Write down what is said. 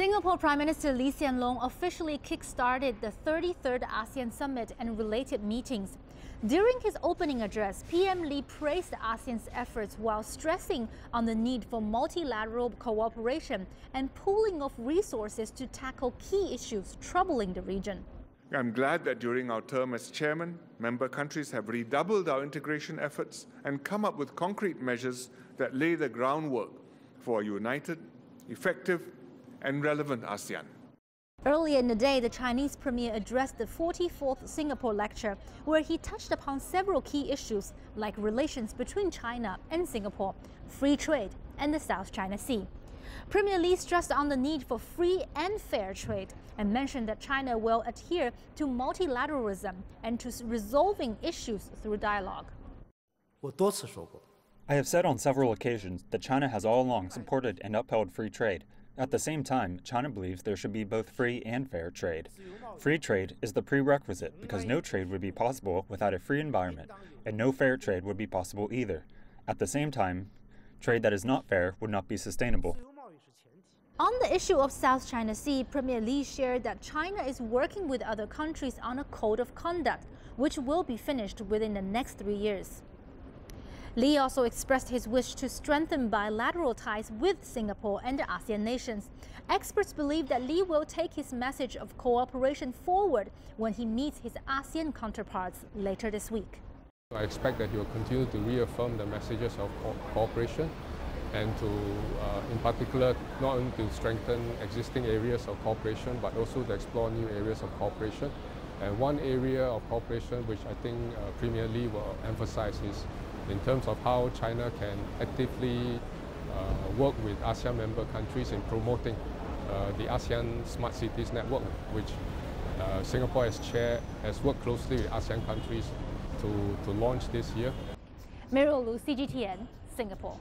Singapore Prime Minister Loong officially kick-started the 33rd ASEAN Summit and related meetings. During his opening address, PM Lee praised ASEAN's efforts while stressing on the need for multilateral cooperation and pooling of resources to tackle key issues troubling the region. I'm glad that during our term as chairman, member countries have redoubled our integration efforts and come up with concrete measures that lay the groundwork for a united, effective, and relevant ASEAN. Earlier in the day, the Chinese premier addressed the 44th Singapore lecture, where he touched upon several key issues like relations between China and Singapore, free trade, and the South China Sea. Premier Lee stressed on the need for free and fair trade and mentioned that China will adhere to multilateralism and to resolving issues through dialogue. I have said on several occasions that China has all along supported and upheld free trade. At the same time, China believes there should be both free and fair trade. Free trade is the prerequisite because no trade would be possible without a free environment, and no fair trade would be possible either. At the same time, trade that is not fair would not be sustainable. On the issue of South China Sea, Premier Lee shared that China is working with other countries on a code of conduct, which will be finished within the next 3 years. Lee also expressed his wish to strengthen bilateral ties with Singapore and the ASEAN nations. Experts believe that Lee will take his message of cooperation forward when he meets his ASEAN counterparts later this week. I expect that he will continue to reaffirm the messages of cooperation and to, in particular, not only to strengthen existing areas of cooperation, but also to explore new areas of cooperation. And one area of cooperation which I think Premier Lee will emphasize is in terms of how China can actively work with ASEAN member countries in promoting the ASEAN Smart Cities Network, which Singapore has worked closely with ASEAN countries to launch this year. Meryl Lu, CGTN, Singapore.